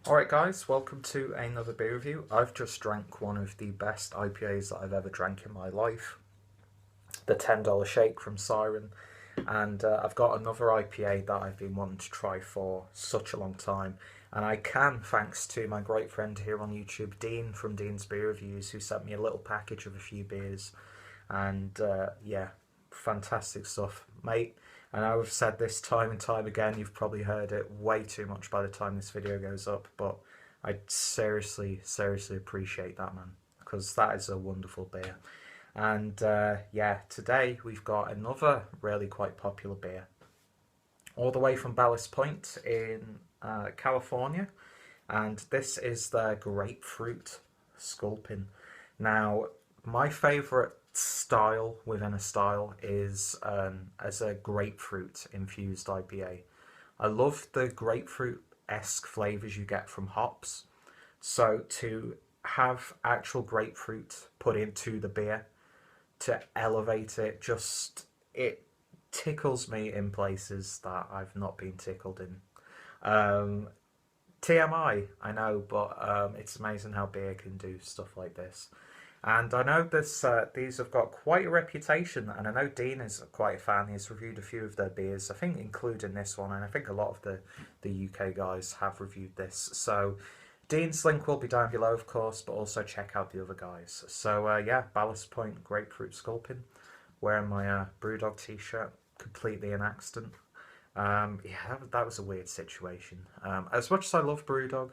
Alright guys, welcome to another beer review. I've just drank one of the best IPAs that I've ever drank in my life. The $10 Shake from Siren. And I've got another IPA that I've been wanting to try for such a long time. And I can, thanks to my great friend here on YouTube, Dean from Dean's Beer Reviews, who sent me a little package of a few beers. And yeah, fantastic stuff, mate. I know I've said this time and time again, you've probably heard it way too much by the time this video goes up, but I seriously appreciate that, man, because that is a wonderful beer. And yeah, today we've got another really quite popular beer, all the way from Ballast Point in California, and this is the Grapefruit Sculpin. Now, my favourite style within a style is as a grapefruit infused IPA. I love the grapefruit-esque flavours you get from hops. So to have actual grapefruit put into the beer to elevate it, it tickles me in places that I've not been tickled in. TMI, I know, but it's amazing how beer can do stuff like this. And I know these have got quite a reputation, and I know Dean is quite a fan. He's reviewed a few of their beers, I think including this one, and I think a lot of the UK guys have reviewed this. So Dean's link will be down below, of course, but also check out the other guys. So yeah, Ballast Point Grapefruit Sculpin, wearing my Brewdog t-shirt, completely an accident. Yeah, that was a weird situation. As much as I love Brewdog,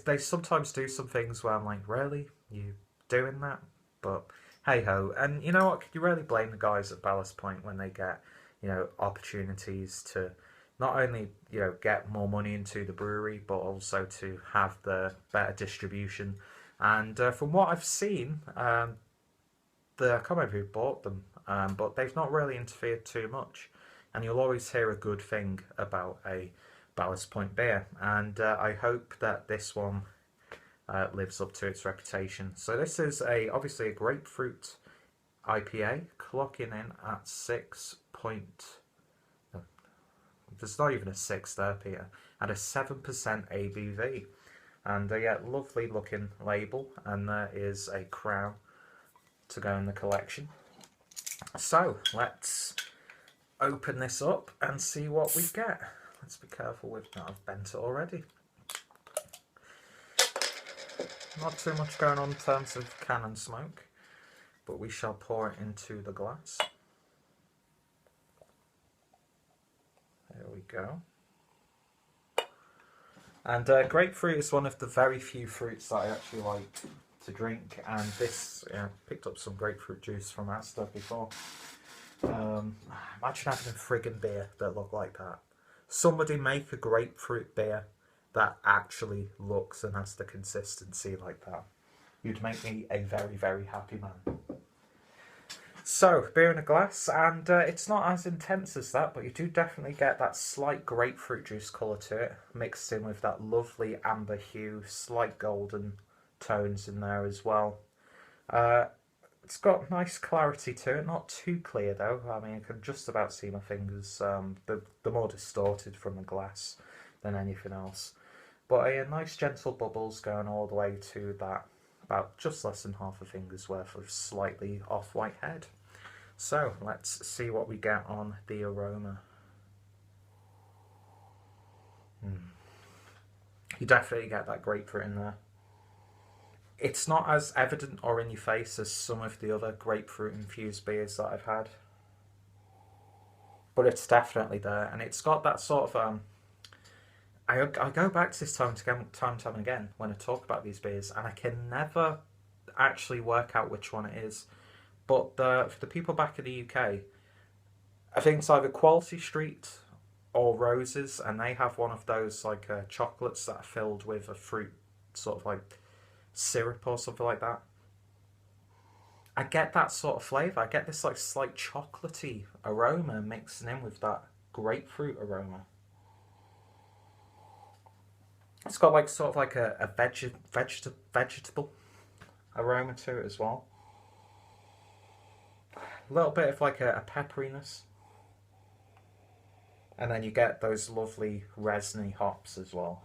they sometimes do some things where I'm like, really? You doing that? But hey ho. And you know what? Can you really blame the guys at Ballast Point when they get, opportunities to not only, get more money into the brewery, but also to have the better distribution. And from what I've seen, I can't remember who bought them, but they've not really interfered too much. And you'll always hear a good thing about a Ballast Point beer, and I hope that this one lives up to its reputation. So this is obviously a grapefruit IPA, clocking in at 6 point. No, there's not even a 6 there, Peter. At a 7% ABV, and yeah, lovely looking label, and there is a crown to go in the collection. So let's open this up and see what we get. Let's be careful with that. I've bent it already. Not too much going on in terms of cannon smoke, but we shall pour it into the glass. There we go. And grapefruit is one of the very few fruits that I actually like to drink, and this, picked up some grapefruit juice from Asda before. Imagine having a friggin' beer that looked like that. Somebody make a grapefruit beer that actually looks and has the consistency like that. You'd make me a very happy man. So, beer in a glass, and it's not as intense as that, but you do definitely get that slight grapefruit juice colour to it, mixed in with that lovely amber hue, slight golden tones in there as well. It's got nice clarity to it, not too clear though. I mean, I can just about see my fingers. The more distorted from the glass than anything else. But nice gentle bubbles going all the way to that, about just less than half a finger's worth of slightly off-white head. So let's see what we get on the aroma. You definitely get that grapefruit in there. It's not as evident or in your face as some of the other grapefruit infused beers that I've had, but it's definitely there, and it's got that sort of I go back to this time and again when I talk about these beers, and I can never actually work out which one it is. But for the people back in the UK, I think it's either Quality Street or Roses, and they have one of those like chocolates that are filled with a fruit sort of like syrup or something like that. I get that sort of flavour. I get this like slight chocolatey aroma mixing in with that grapefruit aroma. It's got like sort of like a vegetable aroma to it as well. A little bit of like a pepperiness. And then you get those lovely resiny hops as well.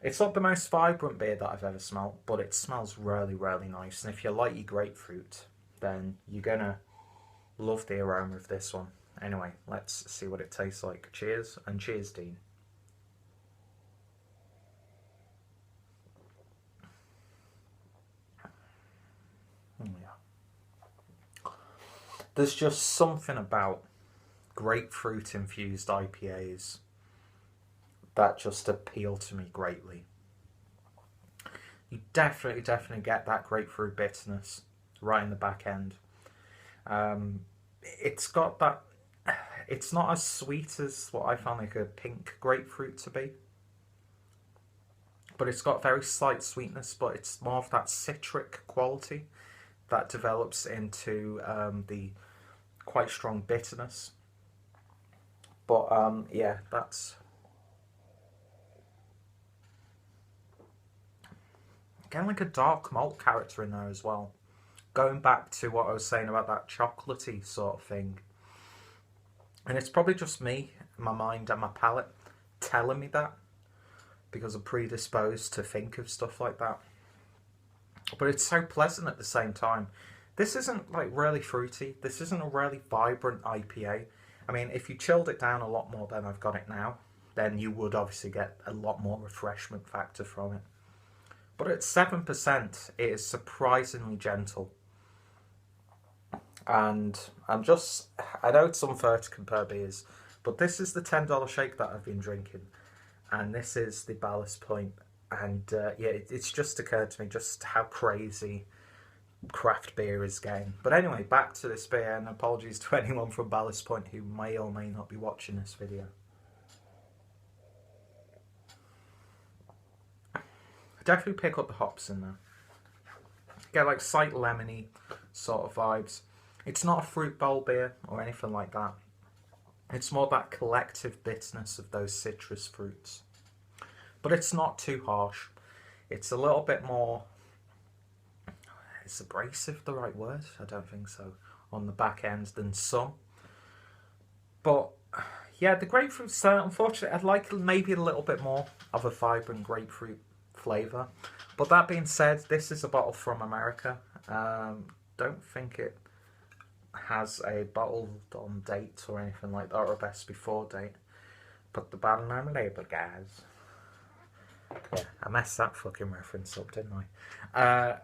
It's not the most vibrant beer that I've ever smelled, but it smells really, really nice. And if you like your grapefruit, then you're going to love the aroma of this one. Anyway, let's see what it tastes like. Cheers, and cheers, Dean. Oh, yeah. There's just something about grapefruit infused IPAs that just appeal to me greatly. You definitely get that grapefruit bitterness right in the back end. It's got that, it's not as sweet as what I found like a pink grapefruit to be, but it's got very slight sweetness, but it's more of that citric quality that develops into the quite strong bitterness. But yeah, that's again like a dark malt character in there as well. Going back to what I was saying about that chocolatey sort of thing. And it's probably just me, my mind and my palate telling me that, because I'm predisposed to think of stuff like that. But it's so pleasant at the same time. This isn't like really fruity. This isn't a really vibrant IPA. I mean, if you chilled it down a lot more than I've got it now, then you would obviously get a lot more refreshment factor from it. But at 7%, it is surprisingly gentle. And I know it's unfair to compare beers, but this is the $10 shake that I've been drinking. And this is the Ballast Point. And yeah, it's just occurred to me just how crazy craft beer is getting. But anyway, back to this beer, and apologies to anyone from Ballast Point who may or may not be watching this video. Definitely pick up the hops in there. Get like slight lemony sort of vibes. It's not a fruit bowl beer or anything like that. It's more that collective bitterness of those citrus fruits. But it's not too harsh. It's a little bit more... Is abrasive the right word? I don't think so. On the back end than some. But yeah, the grapefruit, unfortunately, I'd like maybe a little bit more of a vibrant grapefruit flavour. But that being said, this is a bottle from America. Don't think it has a bottled on date or anything like that, or a best before date. Put the bottle on the label, guys. Yeah, I messed that fucking reference up, didn't I?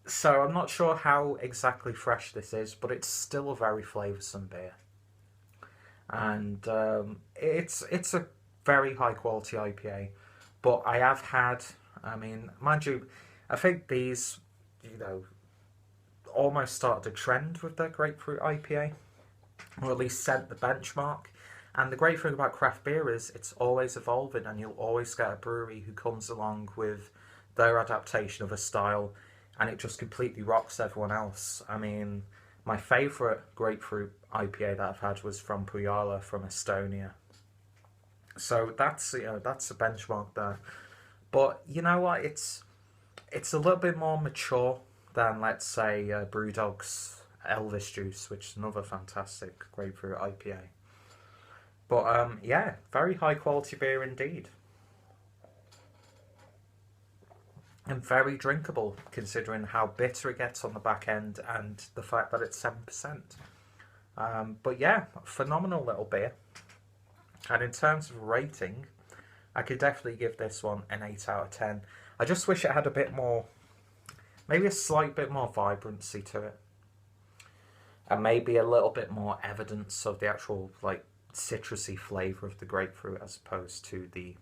So I'm not sure how exactly fresh this is, but it's still a very flavoursome beer. And it's a very high quality IPA. But I have had, I mean, mind you, I think these, you know, almost started a trend with their grapefruit IPA, or at least set the benchmark. And the great thing about craft beer is it's always evolving, and you'll always get a brewery who comes along with their adaptation of a style, and it just completely rocks everyone else. I mean, my favourite grapefruit IPA that I've had was from Pujala from Estonia. So that's, you know, that's a benchmark there. But you know what? It's a little bit more mature than, let's say, Brewdog's Elvis Juice, which is another fantastic grapefruit IPA. But yeah, very high quality beer indeed. And very drinkable, considering how bitter it gets on the back end and the fact that it's 7%. But yeah, phenomenal little beer. And in terms of rating, I could definitely give this one an 8 out of 10. I just wish it had a bit more, maybe a slight bit more vibrancy to it. And maybe a little bit more evidence of the actual, like, citrusy flavour of the grapefruit as opposed to the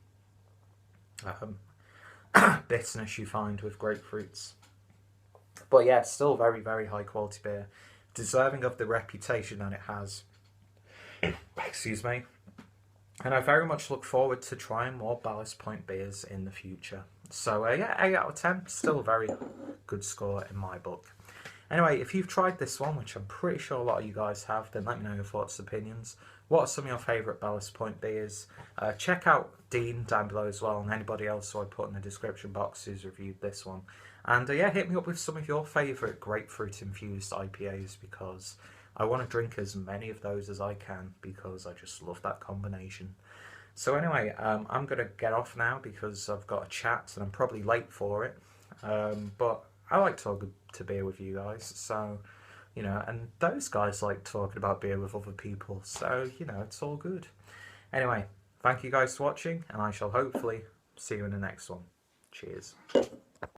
bitterness you find with grapefruits. But yeah, still very, very high quality beer. Deserving of the reputation that it has. Excuse me. And I very much look forward to trying more Ballast Point beers in the future. So yeah, 8 out of 10. Still a very good score in my book. Anyway, if you've tried this one, which I'm pretty sure a lot of you guys have, then let me know your thoughts and opinions. What are some of your favourite Ballast Point beers? Check out Dean down below as well, and anybody else who I put in the description box who's reviewed this one. And yeah, hit me up with some of your favourite grapefruit-infused IPAs, because I want to drink as many of those as I can, because I just love that combination. So anyway, I'm going to get off now because I've got a chat and I'm probably late for it. But I like talking to beer with you guys, so, you know, and those guys like talking about beer with other people, so, you know, it's all good. Anyway, thank you guys for watching, and I shall hopefully see you in the next one. Cheers.